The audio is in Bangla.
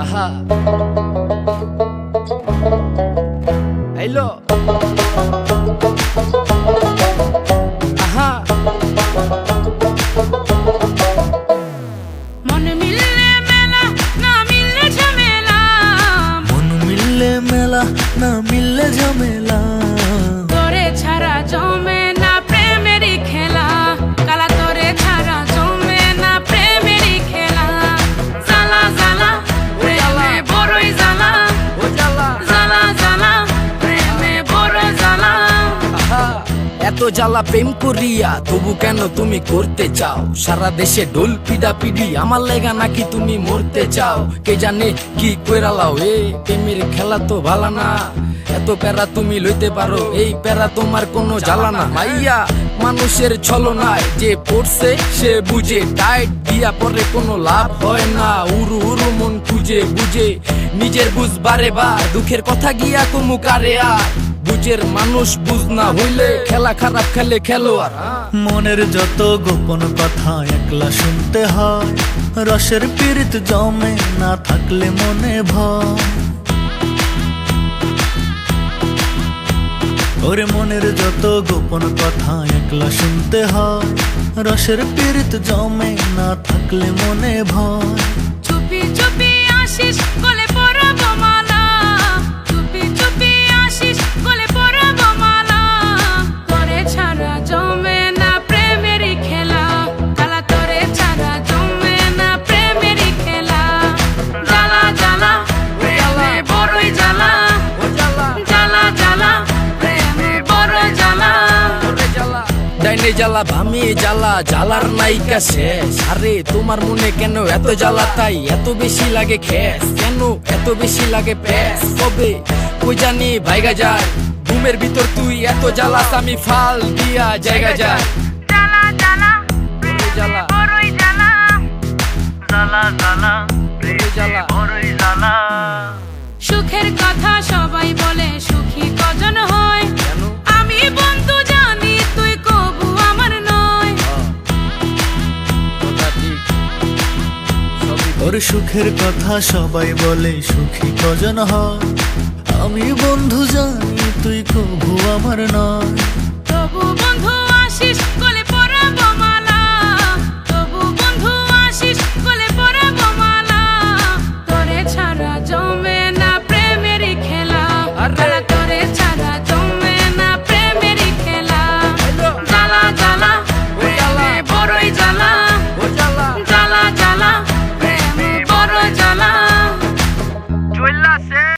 আহা হ্যালো আহা মন মিললে মেলা না মিললে ঝামেলা, মন মিললে মেলা না মিললে ঝামেলা, তোরে ছাড়া জমে না প্রেমেরই খেলা, কালা তোরে ছাড়া জমে না প্রেমেরই খেলা। জ্বালা জ্বালা প্রেমে বড়ই জ্বালা, ও জ্বালা জ্বালা জ্বালা প্রেমে বড় জ্বালা। আহা এত জ্বালা প্রেম করিয়া তবু কেন তুমি করতে চাও? সারা দেশে ঢোল পিডা পিডি আমার লেগা নাকি তুমি মরতে চাও? কে জানে কি কইরালাও এ প্রেমের খেলা তো ভালো না। এত প্যারা তুমি লইতে পারো, এই প্যারা তোমার কোনো জ্বালা না। মাইয়া মানুষের ছলনায় যে পড়ছে সে বুঝে, টাইট দিয়া পরে কোনো লাভ হয় না। উরু উরু মন খুঁজে বুঝে নিজের বুঝ বারে বার, দুঃখের কথা গিয়া কমু কারে আর। বুঝের মানুষ বুঝ না হইলে খেলা খারাপ খেলে খেলোয়াড়। মনের যত গোপন কথা একলা শুনতে হয়, রসের পীড়িত জমে না থাকলে মনে ভয়। ওরে মনের যত গোপন কথা একলা শুনতে হয়, রসের পীড়িত জমে না থাকলে মনে ভয়। চুপি চুপি আসিস গলে পরাবো মালা, চুপি চুপি আসিস গলে পরাবো মালা। তোরে ছাড়া জমে না প্রেমেরই খেলা, কালা তোরে ছাড়া জমে না প্রেমেরই খেলা। জ্বালা জ্বালা প্রেমে বড়ই জ্বালা, ও জ্বালা জ্বালা জ্বালা প্রেমে বড় জ্বালা। ওরে জ্বালা ডাইনে জ্বালা ভামে জ্বালা, জ্বালার নাইকা শেষ। আরে তোমার মনে কেন এত জ্বালা, তাই এত বেশি লাগে খেস? কেন এত বেশি লাগে প্যাস? কবে কই জানি ভাইগা যায় ঘুমের ভিতর তুই এত জ্বালাস, আমি ফাল দিয়া জায়গা যায়। জ্বালা জ্বালা ওরে জ্বালা বড়ই জ্বালা, জ্বালা জ্বালা ওরে জ্বালা বড়ই জ্বালা। সুখের কথা সবাই বলে সুখী কজন হয়, কেন আমি বন্ধু জানি তুই কবু আমার নয়। কথা ঠিক সবই ঠিক। ওর সুখের কথা সবাই বলে সুখী কজন হয়, আমি বন্ধু জানি তুই কভু আমার নয়।